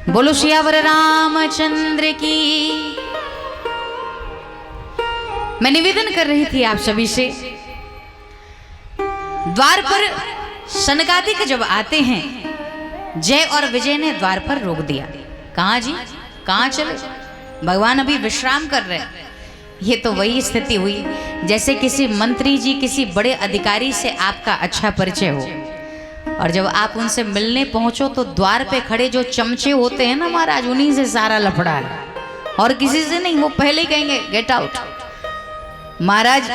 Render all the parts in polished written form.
बोलो सियावर रामचंद्र की। मैं निवेदन कर रही थी आप सभी से, द्वार पर सनकादिक जब आते हैं, जय और विजय ने द्वार पर रोक दिया। कहाँ जी, कहाँ चले? भगवान अभी विश्राम कर रहे हैं। ये तो वही स्थिति हुई जैसे किसी मंत्री जी, किसी बड़े अधिकारी से आपका अच्छा परिचय हो और जब आप उनसे मिलने पहुंचो तो द्वार पे खड़े जो चमचे होते हैं ना महाराज, उन्हीं से सारा लफड़ा है और किसी से नहीं। वो पहले ही कहेंगे गेट आउट। महाराज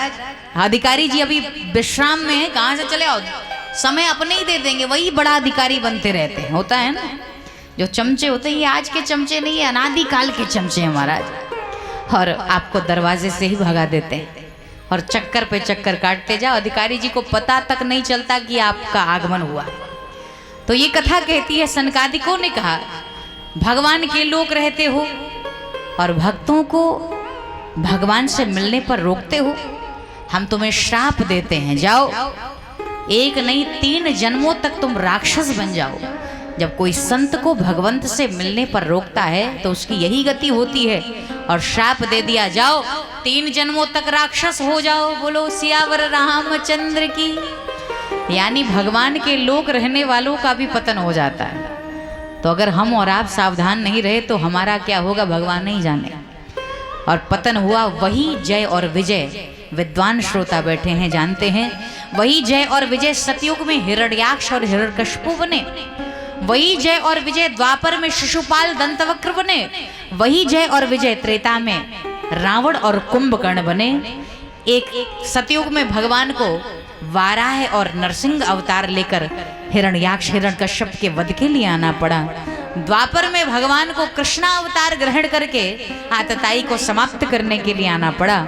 अधिकारी जी अभी विश्राम में है, कहाँ से चले आओ, समय अपने ही दे देंगे। वही बड़ा अधिकारी बनते रहते हैं, होता है ना। जो चमचे होते हैं ये आज के चमचे नहीं है, अनादि काल के चमचे हैं महाराज। और आपको दरवाजे से ही भगा देते हैं और चक्कर पे चक्कर काटते जाओ। अधिकारी जी को पता तक नहीं चलता कि आपका आगमन हुआ। तो ये कथा कहती है, सनकादिकों ने कहा भगवान के लोग रहते हो और भक्तों को भगवान से मिलने पर रोकते हो, हम तुम्हें श्राप देते हैं, जाओ एक नहीं 3 जन्मों तक तुम राक्षस बन जाओ। जब कोई संत को भगवंत से मिलने पर रोकता है तो उसकी यही गति होती है और श्राप दे दिया, जाओ 3 जन्मों तक राक्षस हो जाओ। बोलो सियावर रामचंद्र की। यानी भगवान के लोग रहने वालों का भी पतन हो जाता है। तो अगर हम और आप सावधान नहीं रहे तो हमारा क्या होगा भगवान नहीं जाने। और पतन हुआ वही जय और विजय। विद्वान श्रोता बैठे हैं जानते हैं, वही जय और विजय सतयुग में हिरण्याक्ष और हिरण्यकशिपु बने। वही जय और विजय द्वापर में शिशुपाल दंतवक्र बने। वही जय और विजय त्रेता में रावण और कुंभकर्ण बने। एक सतयुग में भगवान को वाराह और नरसिंह अवतार लेकर हिरण्याक्ष हिरण्यकश्यप के वध के लिए आना पड़ा। द्वापर में भगवान को कृष्णा अवतार ग्रहण करके आतताई को समाप्त करने के लिए आना पड़ा।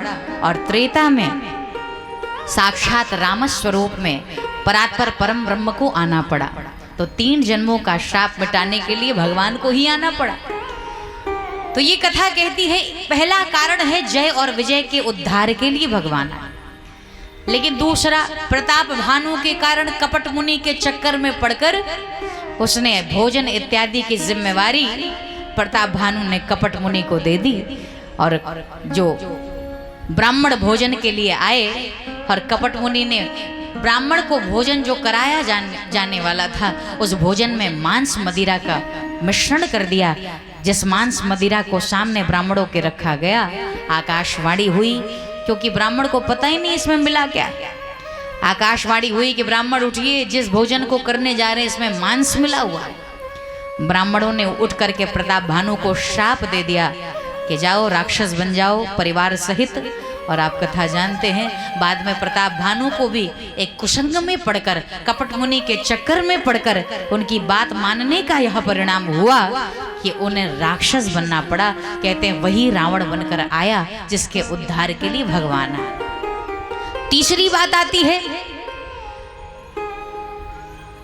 और त्रेता में साक्षात राम स्वरूप में परात्पर परम ब्रह्म को आना पड़ा। तो 3 जन्मों का श्राप मिटाने के लिए भगवान को ही आना पड़ा। तो ये कथा कहती है पहला कारण है जय और विजय के उद्धार के लिए भगवान आए। लेकिन दूसरा, प्रताप भानु के कारण कपट मुनि के चक्कर में पड़कर उसने भोजन इत्यादि की जिम्मेवारी प्रताप भानु ने कपट मुनि को दे दी। और जो ब्राह्मण भोजन के लिए आए और कपट मुनि ने ब्राह्मण को भोजन जो कराया जाने वाला था उस भोजन में मांस मदिरा का मिश्रण कर दिया। जिस मांस मदिरा को सामने ब्राह्मणों के रखा गया, आकाशवाणी हुई, क्योंकि ब्राह्मण को पता ही नहीं इसमें मिला क्या। आकाशवाणी हुई कि ब्राह्मण उठिए, जिस भोजन को करने जा रहे हैं इसमें मांस मिला हुआ है। ब्राह्मणों ने उठ करके प्रताप भानु को श्राप दे दिया कि जाओ राक्षस बन जाओ परिवार सहित। और आप कथा जानते हैं, बाद में प्रताप भानु को भी एक कुसंग में पड़कर, कपट मुनि के चक्कर में पड़कर उनकी बात मानने का यह परिणाम हुआ कि उन्हें राक्षस बनना पड़ा। कहते हैं वही रावण बनकर आया जिसके उद्धार के लिए भगवान आया। तीसरी बात आती है,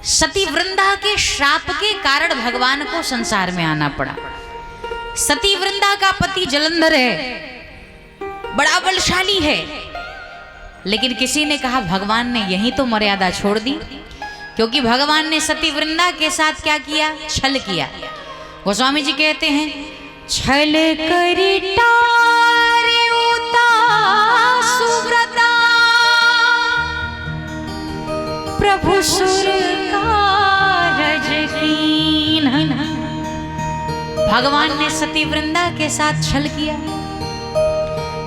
सती वृंदा के श्राप के कारण भगवान को संसार में आना पड़ा। सती वृंदा का पति जलंधर है, बड़ा बलशाली है, लेकिन किसी ने कहा भगवान ने यही तो मर्यादा छोड़ दी, क्योंकि भगवान ने सती वृंदा के साथ क्या किया, छल किया। गोस्वामी जी कहते हैं, छल करी टारे उता सुव्रता प्रभु सुर कारज कीन। भगवान ने सती वृंदा के साथ छल किया,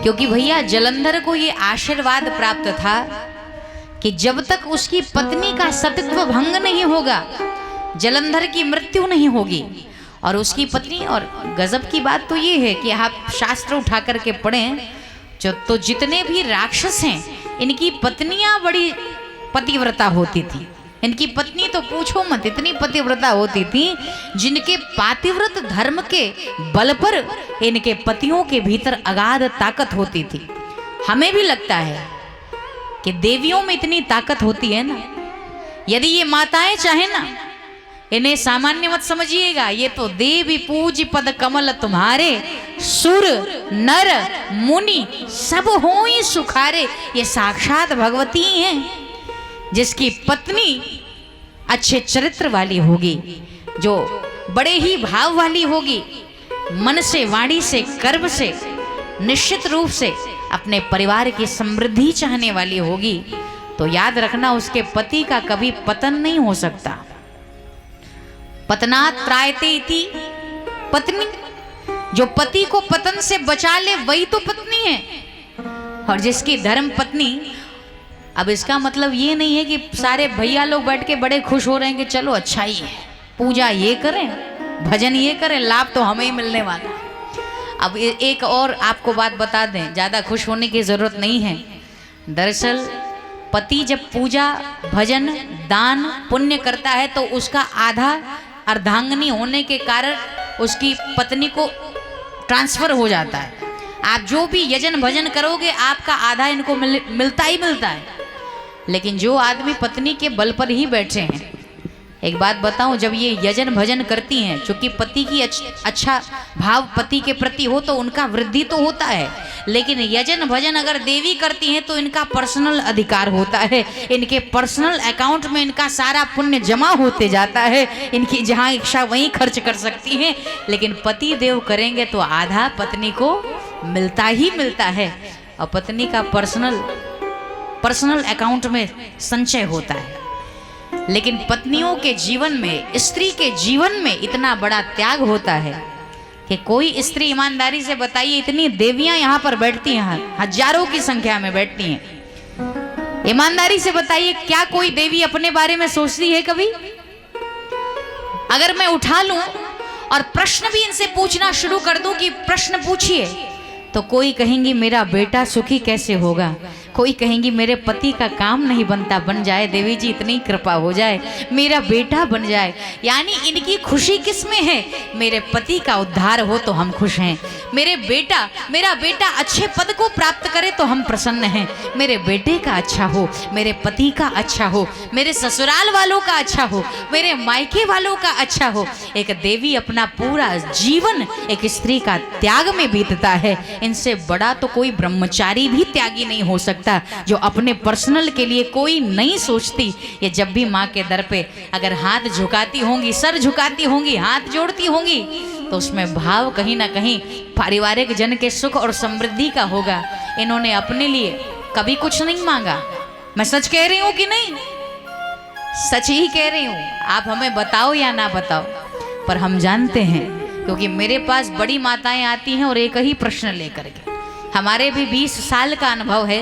क्योंकि भैया जलंधर को ये आशीर्वाद प्राप्त था कि जब तक उसकी पत्नी का सतीत्व भंग नहीं होगा, जलंधर की मृत्यु नहीं होगी। और उसकी पत्नी, और गजब की बात तो ये है कि आप शास्त्र उठा करके पढ़ें तो जितने भी राक्षस हैं इनकी पत्नियां बड़ी पतिव्रता होती थी। इनकी पत्नी तो पूछो मत, इतनी पतिव्रता होती थी जिनके पातिव्रत धर्म के बल पर इनके पतियों के भीतर अगाध ताकत होती थी। हमें भी लगता है कि देवियों में इतनी ताकत होती है ना, यदि ये माताएं चाहे ना, इन्हें सामान्य मत समझिएगा, ये तो देवी पूज पद कमल तुम्हारे, सुर नर मुनि सब होई सुखारे। ये साक्षात भगवती हैं, जिसकी पत्नी अच्छे चरित्र वाली होगी, जो बड़े ही भाव वाली होगी, मन से, वाणी से, कर्म से निश्चित रूप से अपने परिवार की समृद्धि चाहने वाली होगी, तो याद रखना उसके पति का कभी पतन नहीं हो सकता। पतनात् त्रायते इति पत्नी, जो पति को पतन से बचा ले वही तो पत्नी है। और जिसकी धर्म पत्नी, अब इसका मतलब ये नहीं है कि सारे भैया लोग बैठ के बड़े खुश हो रहे हैं कि चलो अच्छा ही है, पूजा ये करें, भजन ये करें, लाभ तो हमें ही मिलने वाला। अब एक और आपको बात बता दें, ज़्यादा खुश होने की ज़रूरत नहीं है। दरअसल पति जब पूजा, भजन, दान, पुण्य करता है तो उसका आधा अर्धांगिनी होने के कारण उसकी पत्नी को ट्रांसफर हो जाता है। आप जो भी यजन भजन करोगे आपका आधा इनको मिलता ही मिलता है। लेकिन जो आदमी पत्नी के बल पर ही बैठे हैं, एक बात बताऊं, जब ये यजन भजन करती हैं, चूंकि पति की अच्छा भाव पति के प्रति हो तो उनका वृद्धि तो होता है, लेकिन यजन भजन अगर देवी करती हैं तो इनका पर्सनल अधिकार होता है, इनके पर्सनल अकाउंट में इनका सारा पुण्य जमा होते जाता है, इनकी जहां इच्छा वहीं खर्च कर सकती हैं। लेकिन पति देव करेंगे तो आधा पत्नी को मिलता ही मिलता है, और पत्नी का पर्सनल अकाउंट में संचय होता है। लेकिन पत्नियों के जीवन में, स्त्री के जीवन में इतना बड़ा त्याग होता है कि कोई स्त्री, ईमानदारी से बताइए, इतनी देवियां यहाँ पर बैठती हैं, हजारों की संख्या में बैठती हैं, ईमानदारी से बताइए क्या कोई देवी अपने बारे में सोचती है कभी? अगर मैं उठा लूं और प्रश्न भी इनसे पूछना शुरू कर दूं कि प्रश्न पूछिए, तो कोई कहेंगी मेरा बेटा सुखी कैसे होगा, कोई कहेंगी मेरे पति का काम नहीं बनता, बन जाए देवी जी, इतनी कृपा हो जाए, मेरा बेटा बन जाए। यानी इनकी खुशी किस में है? मेरे पति का उद्धार हो तो हम खुश हैं, मेरा बेटा अच्छे पद को प्राप्त करे तो हम प्रसन्न हैं, मेरे बेटे का अच्छा हो, मेरे पति का अच्छा हो, मेरे ससुराल वालों का अच्छा हो, मेरे मायके वालों का अच्छा हो। एक देवी अपना पूरा जीवन एक स्त्री का त्याग में बीतता है। इनसे बड़ा तो कोई ब्रह्मचारी भी त्यागी नहीं हो सकता, जो अपने पर्सनल के लिए कोई नहीं सोचती। ये जब भी माँ के दर पे अगर हाथ झुकाती होंगी, सर झुकाती होंगी, हाथ जोड़ती होंगी, तो उसमें भाव कहीं ना कहीं पारिवारिक जन के सुख और समृद्धि का होगा। इन्होंने अपने लिए कभी कुछ नहीं मांगा। मैं सच कह रही हूं कि नहीं? सच ही कह रही हूं, आप हमें बताओ या ना बताओ, पर हम जानते हैं, क्योंकि मेरे पास बड़ी माताएं आती हैं और एक ही प्रश्न लेकर के। हमारे भी 20 साल का अनुभव है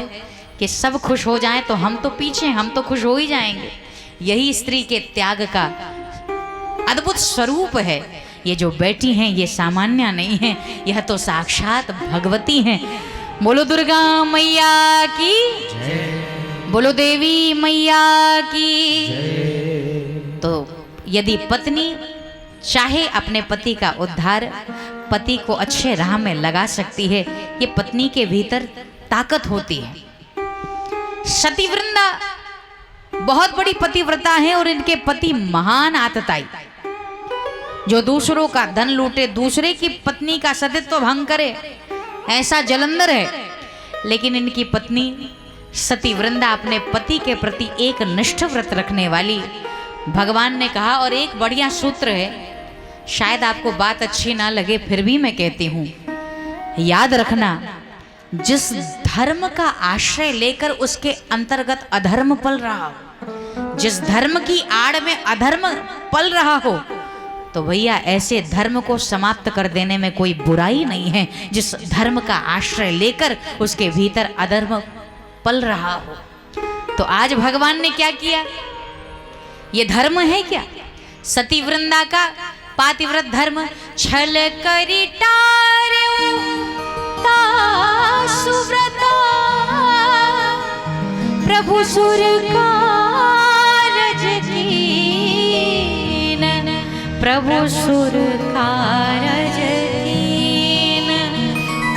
कि सब खुश हो जाएं तो हम तो पीछे, हम तो खुश हो ही जाएंगे। यही स्त्री के त्याग का अद्भुत स्वरूप है। ये जो बैठी हैं ये सामान्य नहीं है, यह तो साक्षात भगवती हैं। बोलो दुर्गा मैया की जय, बोलो देवी मैया की जय। तो यदि पत्नी चाहे अपने पति का उद्धार, पति को अच्छे राह में लगा सकती है, ये पत्नी के भीतर ताकत होती है। सतीवृंदा बहुत बड़ी पतिव्रता है और इनके पति महान आतताई, जो दूसरों का धन लूटे, दूसरे की पत्नी का सतीत्व भंग करे, ऐसा जलंधर है। लेकिन इनकी पत्नी सतीवृंदा अपने पति के प्रति एक निष्ठ व्रत रखने वाली। भगवान ने कहा, और एक बढ़िया सूत्र है, शायद आपको बात अच्छी ना लगे फिर भी मैं कहती हूं, याद रखना, जिस धर्म का आश्रय लेकर उसके अंतर्गत अधर्म पल रहा हो, जिस धर्म की आड़ में अधर्म पल रहा हो, तो भैया ऐसे धर्म को समाप्त कर देने में कोई बुराई नहीं है। जिस धर्म का आश्रय लेकर उसके भीतर अधर्म पल रहा हो, तो आज भगवान ने क्या किया? ये धर्म है क्या? सतीवृंदा का पातिव्रत धर्म। छल करी टार्यो सुव्रता, प्रभु सुर कारज कीन, प्रभु सुर कारज कीन।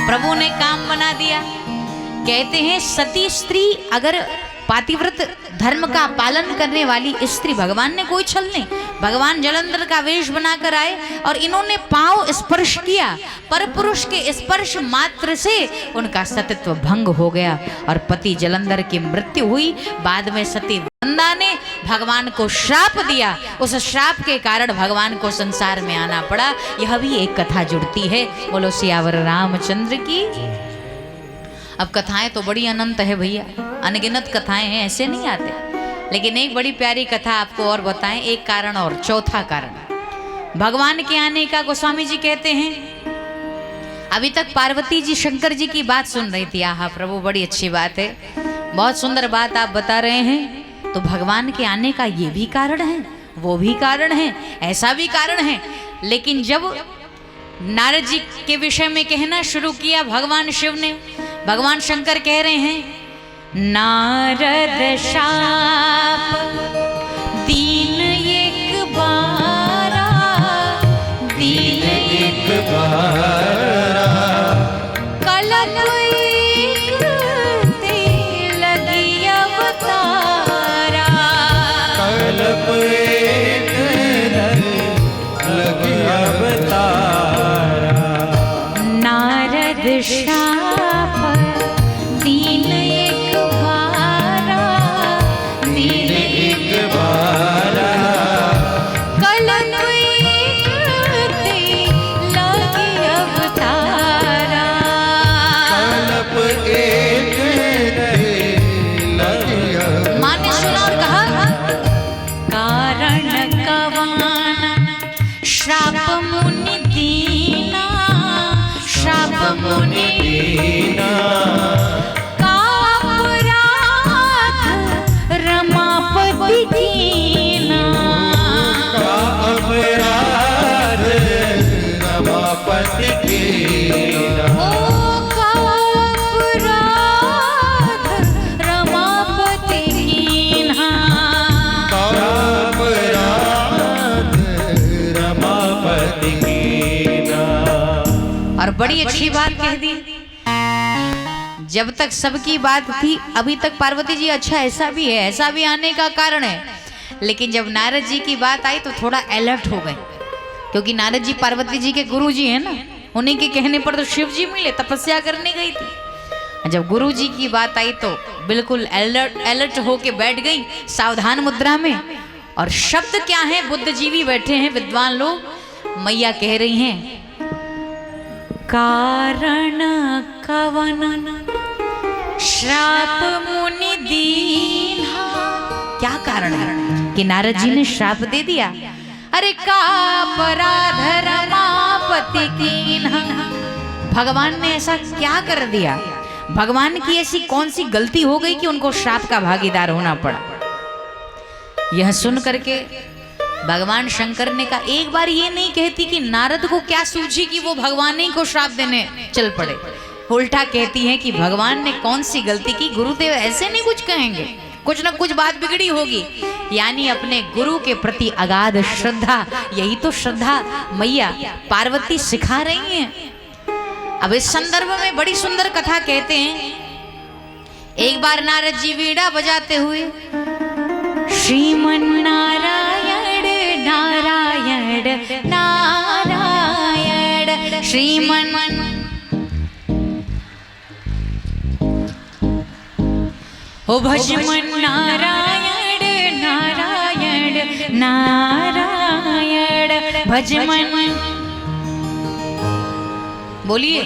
प्रभु ने काम बना दिया। कहते हैं सती स्त्री, अगर पातिव्रत धर्म का पालन करने वाली स्त्री, भगवान ने कोई छल नहीं, भगवान जलंधर का वेश बनाकर आए और इन्होंने पांव स्पर्श किया, पर पुरुष के स्पर्श मात्र से उनका सतीत्व भंग हो गया और पति जलंधर की मृत्यु हुई। बाद में सती वृंदा ने भगवान को श्राप दिया, उस श्राप के कारण भगवान को संसार में आना पड़ा। यह भी एक कथा जुड़ती है। बोलो सियावर रामचंद्र की। अब कथाएं तो बड़ी अनंत है भैया, अनगिनत कथाएं हैं, ऐसे नहीं आते, लेकिन एक बड़ी प्यारी कथा आपको और बताएं। एक कारण और, चौथा कारण भगवान के आने का गोस्वामी जी कहते हैं। अभी तक पार्वती जी शंकर जी की बात सुन रही थी। आहा प्रभु, बड़ी अच्छी बात है, बहुत सुंदर बात आप बता रहे हैं। तो भगवान के आने का ये भी कारण है, वो भी कारण है, ऐसा भी कारण है। लेकिन जब नारद जी के विषय में कहना शुरू किया भगवान शिव ने, भगवान शंकर कह रहे हैं नारद शाप दीन एक बारा, दीन एक बारा, कलप एक लगी अवतारा, कलप एक लगी अवतारा, नारद शाप दीन एक बारा, दीन एक बारा, कलप एक लगी अवतारा, कलप एक लगी अवतारा। माँ ने सुना और कहा कारण कवान श्राप मुनि दीना, श्राप मुनि दीना, का अपराध रमापति कीना, का अपराध रमापति कीना, ओ का अपराध रमापति कीना, का अपराध रमापति कीना। और बड़ी अच्छी बात कह दी। जब तक सबकी बात थी अभी तक पार्वती जी अच्छा ऐसा भी है, ऐसा भी आने का कारण है, लेकिन जब नारद जी की बात आई तो थोड़ा अलर्ट हो गए, क्योंकि नारद जी पार्वती जी के गुरु जी हैं ना, उन्हीं के कहने पर तो शिव जी मिले, तपस्या करने गई थी। जब गुरु जी की बात आई तो बिल्कुल अलर्ट होके बैठ गई सावधान मुद्रा में। और शब्द क्या है, बुद्धिजीवी बैठे हैं विद्वान लोग, मैया कह रही हैं कारण कवन श्राप मुनि दीन्हा। क्या कारण है कि नारद जी ने श्राप दे दिया? अरे का अपराध रमापति कीन्हा, भगवान ने ऐसा क्या कर दिया? भगवान की ऐसी कौन सी गलती हो गई कि उनको श्राप का भागीदार होना पड़ा? यह सुन करके भगवान शंकर ने कहा, एक बार ये नहीं कहती कि नारद को क्या सूझी कि वो भगवान ही को श्राप देने चल पड़े। उल्टा कहती है कि भगवान ने कौन सी गलती की, गुरुदेव ऐसे नहीं कुछ कहेंगे, कुछ ना कुछ बात बिगड़ी होगी। यानी अपने गुरु के प्रति अगाध श्रद्धा, यही तो श्रद्धा मैया पार्वती सिखा रही हैं। अब इस संदर्भ में बड़ी सुंदर कथा कहते हैं। एक बार नारद जी वीणा बजाते हुए श्रीमन नारायण नारायण नारायण श्रीमन ओ भजमन नारायण नारायण नारायण भजमन, बोलिए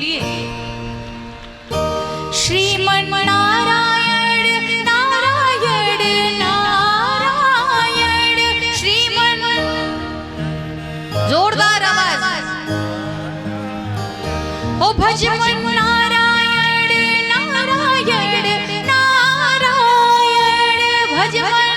श्रीमन नारायण नारायण नारायण श्रीमन, जोरदार आवाज, ओ भजमन नारायण नारायण नारायण भजमन,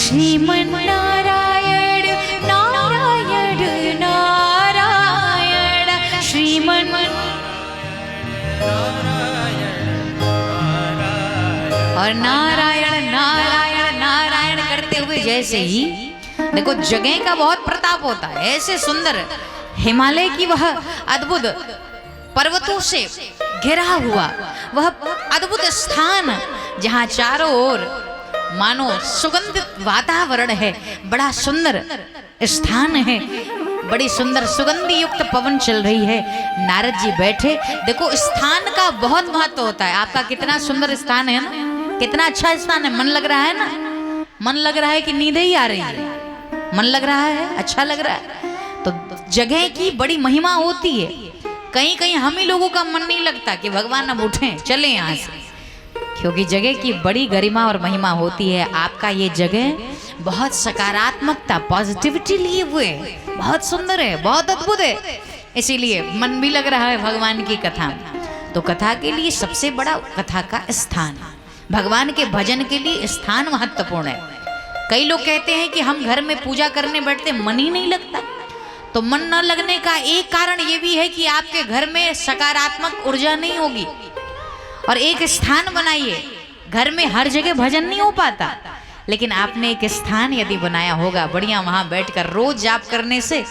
श्रीमन नारायण नारायण नारायण श्रीमन, और नारायण नारायण नारायण करते हुए जैसे ही देखो जगह का बहुत प्रताप होता है, ऐसे सुंदर हिमालय की वह अद्भुत पर्वतों से घिरा हुआ वह अद्भुत स्थान जहाँ चारों ओर मानो सुगंधित वातावरण है, बड़ा सुंदर स्थान है। बड़ी सुंदर सुगंधी युक्त पवन चल रही है। नारद जी बैठे, देखो स्थान का बहुत महत्व होता है। आपका कितना सुंदर स्थान है ना, कितना अच्छा स्थान है। मन लग रहा है ना, मन लग रहा है कि नींद ही आ रही है, मन लग रहा है, अच्छा लग रहा है। तो जगह की बड़ी महिमा होती है। कहीं कहीं हम ही लोगों का मन नहीं लगता कि भगवान अब उठें चले यहाँ से, क्योंकि जगह की बड़ी गरिमा और महिमा होती है। आपका ये जगह बहुत सकारात्मकता, पॉजिटिविटी लिए हुए, बहुत सुंदर है, बहुत अद्भुत है, इसीलिए मन भी लग रहा है भगवान की कथा। तो कथा के लिए सबसे बड़ा कथा का स्थान, भगवान के भजन के लिए स्थान महत्वपूर्ण है। कई लोग कहते हैं कि हम घर में पूजा करने बैठते मन ही नहीं लगता। तो मन न लगने का एक कारण ये भी है कि आपके घर में सकारात्मक ऊर्जा नहीं होगी। और एक स्थान बनाइए, घर में हर जगह भजन नहीं हो पाता, लेकिन आपने एक स्थान यदि बनाया होगा बढ़िया, वहां बैठकर रोज जाप करने से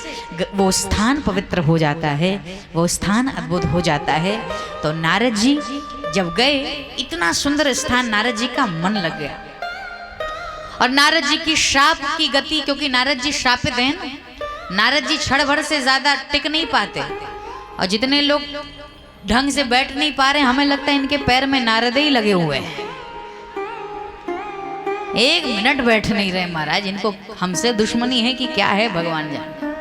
वो स्थान पवित्र हो जाता है, वो स्थान अद्भुत हो जाता है। तो नारद जी जब गए, इतना सुंदर स्थान, नारद जी का मन लग गया। और नारद जी की श्राप की गति, क्योंकि नारद जी श्रापित हैं ना, नारद जी क्षण भर से ज्यादा टिक नहीं पाते। और जितने लोग ढंग से बैठ नहीं पा रहे, हमें लगता है इनके पैर में नारद ही लगे हुए हैं, एक मिनट बैठ नहीं रहे महाराज। इनको हमसे दुश्मनी है कि क्या है, भगवान जाने।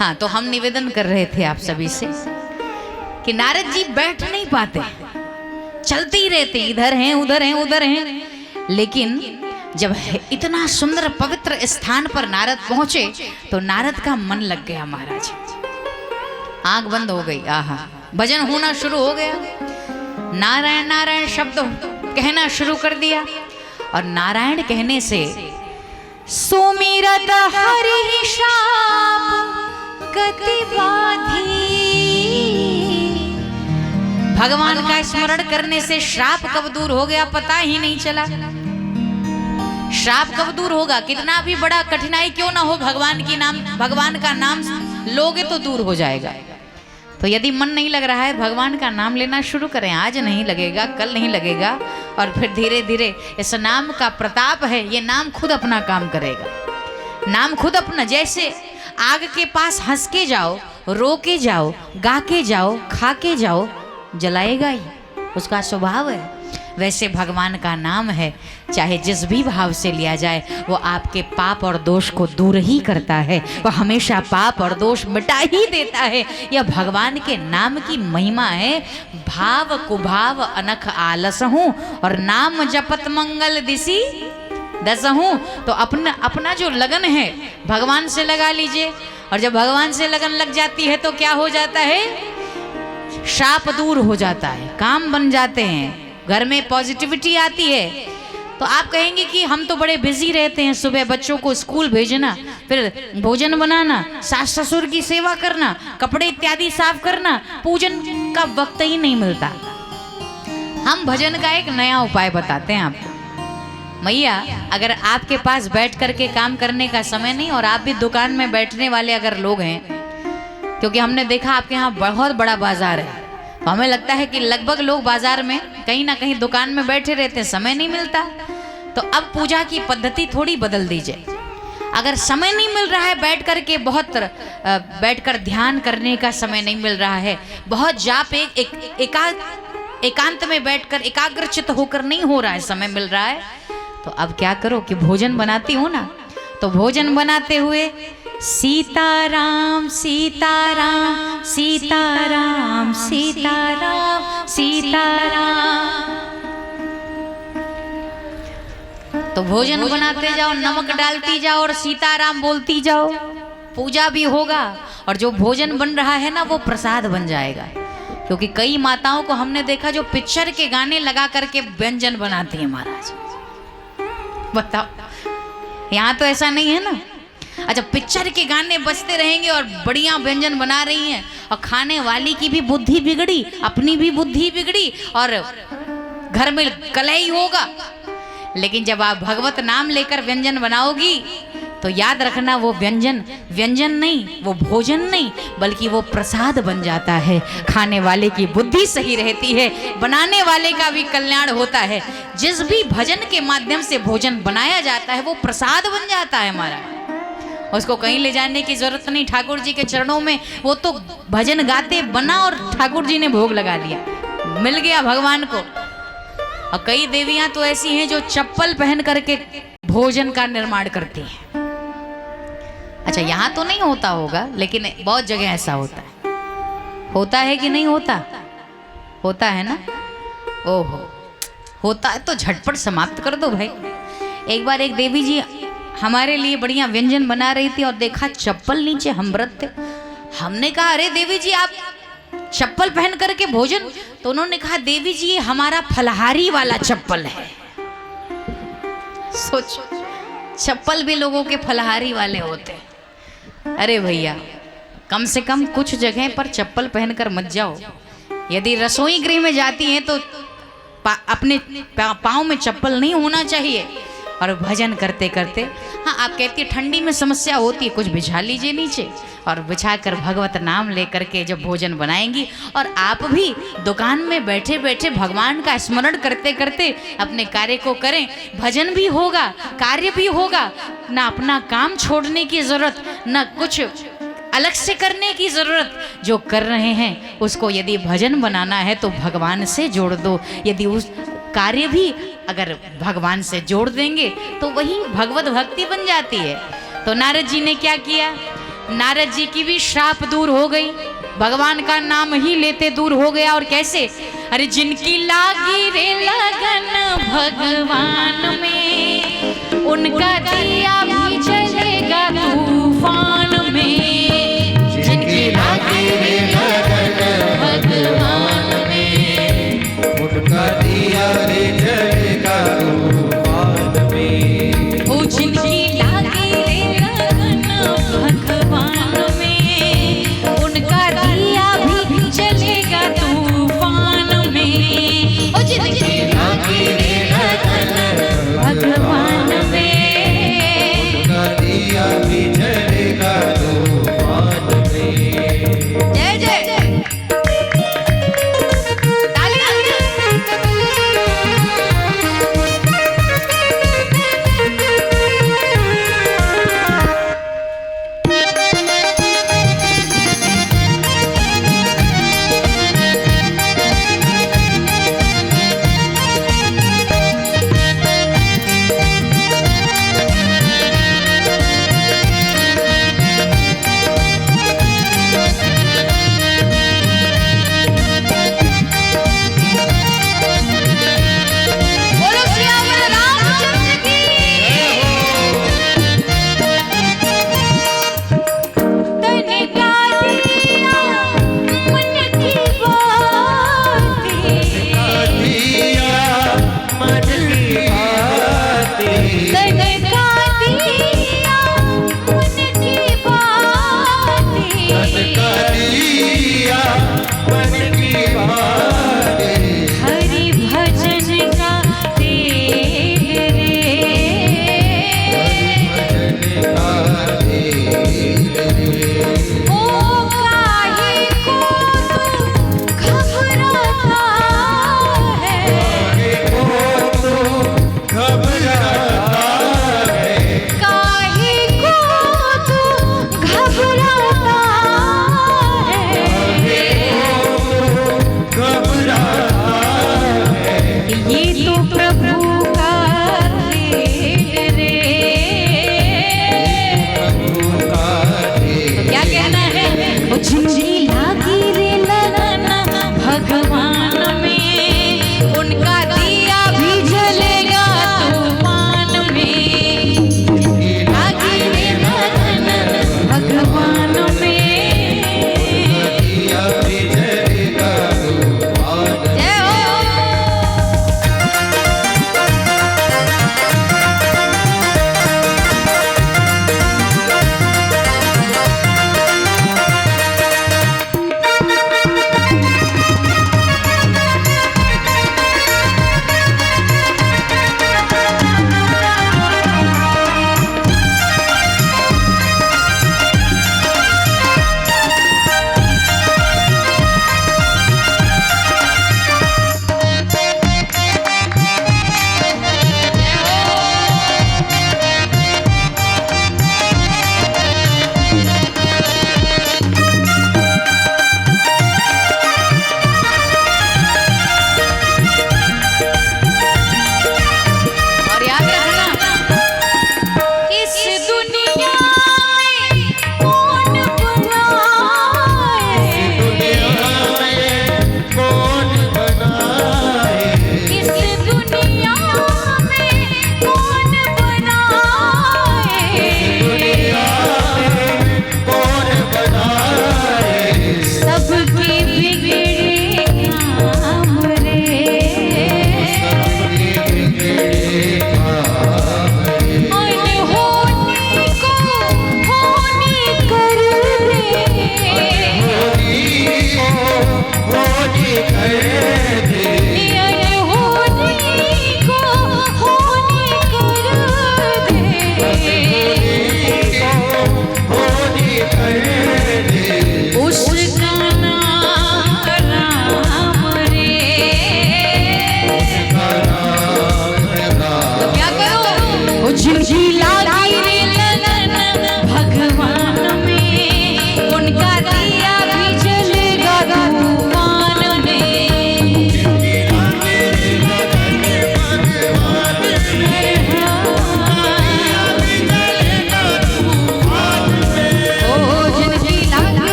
हाँ, तो हम निवेदन कर रहे थे आप सभी से कि नारद जी बैठ नहीं पाते, चलते ही रहते, इधर हैं उधर हैं उधर हैं। लेकिन जब इतना सुंदर पवित्र स्थान पर नारद पहुंचे तो नारद का मन लग गया महाराज, आंख बंद हो गई। आहा, भजन होना शुरू हो गया, नारायण नारायण शब्द कहना शुरू कर दिया। और नारायण कहने से सुमिरत हरि श्याम गति बाधी, भगवान का स्मरण करने से श्राप कब दूर हो गया पता ही नहीं चला। श्राप कब दूर होगा, कितना भी बड़ा कठिनाई क्यों ना हो, भगवान का नाम लोगे तो दूर हो जाएगा। तो यदि मन नहीं लग रहा है, भगवान का नाम लेना शुरू करें। आज नहीं लगेगा, कल नहीं लगेगा, और फिर धीरे धीरे इस नाम का प्रताप है, ये नाम खुद अपना काम करेगा। नाम खुद अपना, जैसे आग के पास हंस के जाओ, रो के जाओ, गा के जाओ, खा के जाओ, जलाएगा ही, उसका स्वभाव है। वैसे भगवान का नाम है, चाहे जिस भी भाव से लिया जाए, वो आपके पाप और दोष को दूर ही करता है, वो हमेशा पाप और दोष मिटा ही देता है। यह भगवान के नाम की महिमा है। भाव कुभाव अनख आलस हूँ, और नाम जपत मंगल दिसी दसहूँ। तो अपना जो लगन है भगवान से लगा लीजिए, और जब भगवान से लगन लग जाती है तो क्या हो जाता है, शाप दूर हो जाता है, काम बन जाते हैं, घर में पॉजिटिविटी आती है। तो आप कहेंगे कि हम तो बड़े बिजी रहते हैं, सुबह बच्चों को स्कूल भेजना, फिर भोजन बनाना, सास ससुर की सेवा करना, कपड़े इत्यादि साफ करना, पूजन का वक्त ही नहीं मिलता। हम भजन का एक नया उपाय बताते हैं आपको। मैया, अगर आपके पास बैठ करके काम करने का समय नहीं, और आप भी दुकान में बैठने वाले अगर लोग हैं, क्योंकि हमने देखा आपके यहाँ बहुत बड़ा बाजार है, तो हमें लगता है कि लगभग लोग बाजार में कहीं ना कहीं दुकान में बैठे रहते हैं, समय नहीं मिलता। तो अब पूजा की पद्धति थोड़ी बदल दीजिए। अगर समय नहीं मिल रहा है बैठ करके, बहुत बैठकर ध्यान करने का समय नहीं मिल रहा है, बहुत जाप एकांत में बैठकर एकाग्रचित होकर नहीं हो रहा है, समय मिल रहा है, तो अब क्या करो कि भोजन बनाती हो ना, तो भोजन बनाते हुए सीताराम सीताराम सीताराम सीताराम सीताराम, तो भोजन बनाते जाओ, नमक डालती जाओ और सीताराम बोलती जाओ, पूजा भी होगा और जो भोजन बन रहा है ना वो प्रसाद बन जाएगा। क्योंकि कई माताओं को हमने देखा जो पिक्चर के गाने लगा करके व्यंजन बनाती हैं महाराज। बताओ, यहाँ तो ऐसा नहीं है ना। अच्छा, पिक्चर के गाने बजते रहेंगे और बढ़िया व्यंजन बना रही हैं, और खाने वाली की भी बुद्धि बिगड़ी, अपनी भी बुद्धि बिगड़ी, और घर में कलह होगा। लेकिन जब आप भगवत नाम लेकर व्यंजन बनाओगी तो याद रखना, वो व्यंजन नहीं, वो भोजन नहीं, बल्कि वो प्रसाद बन जाता है। खाने वाले की बुद्धि सही रहती है, बनाने वाले का भी कल्याण होता है। जिस भी भजन के माध्यम से भोजन बनाया जाता है वो प्रसाद बन जाता है हमारा। उसको कहीं ले जाने की जरूरत नहीं, ठाकुर जी के चरणों में वो तो भजन गाते बना और ठाकुर जी ने भोग लगा दिया, मिल गया भगवान को। और कई देवियां तो ऐसी हैं जो चप्पल पहन करके भोजन का निर्माण करती हैं। अच्छा, यहाँ तो नहीं होता होगा, लेकिन बहुत जगह ऐसा होता है कि नहीं होता? होता है ना? ओहो, होता है तो झटपट समाप्त कर दो भाई। एक बार एक देवी जी हमारे लिए बढ़िया व्यंजन बना रही थी और देखा चप्पल नीचे हम व्रत थे। हमने कहा अरे देवी जी आप चप्पल पहन करके भोजन, तो उन्होंने कहा देवी जी ये हमारा फलहारी वाला चप्पल है। सोचो, चप्पल भी लोगों के फलहारी वाले होते। अरे भैया, कम से कम कुछ जगह पर चप्पल पहनकर मत जाओ। यदि रसोई गृह में जाती हैं तो अपने पाँव में चप्पल नहीं होना चाहिए। और भजन करते करते, हाँ आप कहती है ठंडी में समस्या होती है, कुछ बिछा लीजिए नीचे और बिछाकर भगवत नाम लेकर के जब भोजन बनाएंगी, और आप भी दुकान में बैठे बैठे भगवान का स्मरण करते करते अपने कार्य को करें। भजन भी होगा, कार्य भी होगा, ना अपना काम छोड़ने की जरूरत, ना कुछ अलग से करने की जरूरत। जो कर रहे हैं उसको यदि भजन बनाना है तो भगवान से जोड़ दो। यदि उस कार्य भी अगर भगवान से जोड़ देंगे तो वही भगवत भक्ति बन जाती है। तो नारद जी ने क्या किया? नारद जी की भी श्राप दूर हो गई, भगवान का नाम ही लेते दूर हो गया। और कैसे? अरे जिनकी लागी रे लगन भगवान में, उनका दिया भी जलेगा तूफान में। जिनकी लागी रे लगन भगवान में, उनका दिया रे जलेगा तूफान में। ओ जिनकी लागी रे लगन भगवान में, उनका दिया भी जलेगा तूफान में। ओ जिनकी लागी रे लगन भगवान में, उनका दिया भी जलेगा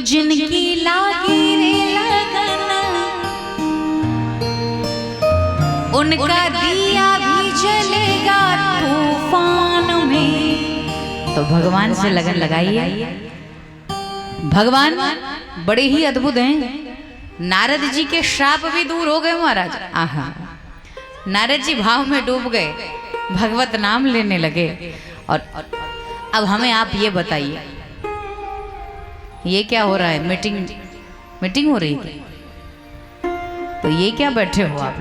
जिनकी लागी रे लगन उनका दिया भी जलेगा तूफान में। तो भगवान से लगन लगाइए। भगवान बड़े ही अद्भुत हैं। नारद जी के श्राप भी दूर हो गए महाराज। आहा, नारद जी भाव में डूब गए, भगवत नाम लेने लगे। और अब हमें आप ये बताइए, ये क्या हो रहा है? मीटिंग हो रही है, तो ये क्या बैठे हो आप?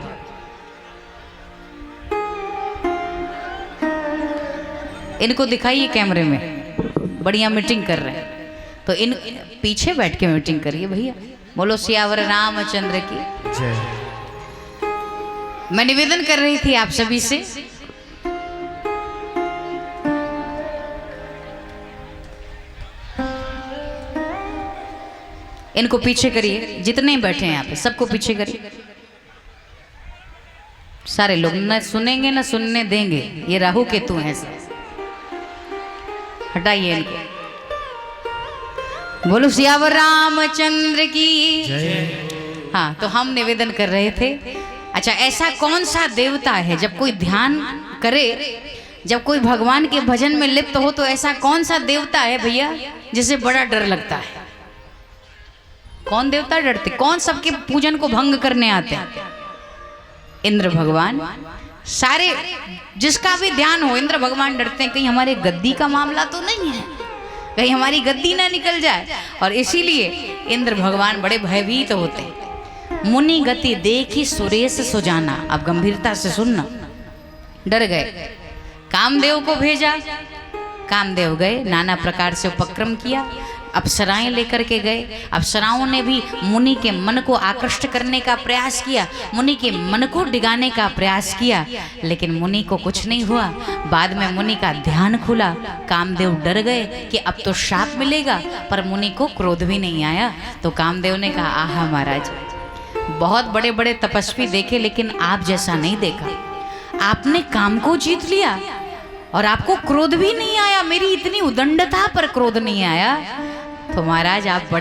इनको दिखाइए कैमरे में, बढ़िया मीटिंग कर रहे हैं। तो इन पीछे बैठ के मीटिंग करिए भैया। बोलो सियावर रामचंद्र की जय। मैं निवेदन कर रही थी आप सभी से, इनको पीछे करिए, जितने बैठे हैं यहाँ पे सबको पीछे करिए। सारे लोग न सुनेंगे न सुनने देंगे, ये राहु केतु हैं सब। हटाइए इनको। बोलो सियावर रामचंद्र की जय। हाँ, तो हम निवेदन कर रहे थे, अच्छा ऐसा कौन सा देवता है जब कोई ध्यान करे, जब कोई भगवान के भजन में लिप्त हो, तो ऐसा कौन सा देवता है भैया जिसे बड़ा डर लगता है? कौन देवता डरते? कौन सबके पूजन को भंग करने आते हैं? इंद्र भगवान। सारे जिसका भी ध्यान हो, इंद्र भगवान डरते हैं, कहीं हमारे गद्दी का मामला तो नहीं है, कहीं हमारी गद्दी ना निकल जाए। और इसीलिए इंद्र भगवान बड़े भयभीत होते हैं। मुनि गति देखी सुरेश सुजाना। अब गंभीरता से सुनना। डर गए, कामदेव को भेजा, कामदेव गए, नाना प्रकार से उपक्रम किया, अप्सराएं लेकर के गए। अप्सराओं ने भी मुनि के मन को आकृष्ट करने का प्रयास किया, मुनि के मन को डिगाने का प्रयास किया, लेकिन मुनि को कुछ नहीं हुआ। बाद में मुनि का ध्यान खुला, कामदेव डर गए कि अब तो शाप मिलेगा, पर मुनि को क्रोध भी नहीं आया। तो कामदेव ने कहा, आहा महाराज, बहुत बड़े बड़े तपस्वी देखे, लेकिन आप जैसा नहीं देखा। आपने काम को जीत लिया और आपको क्रोध भी नहीं आया, मेरी इतनी उदंडता पर क्रोध नहीं आया। तो महाराज आप बड़े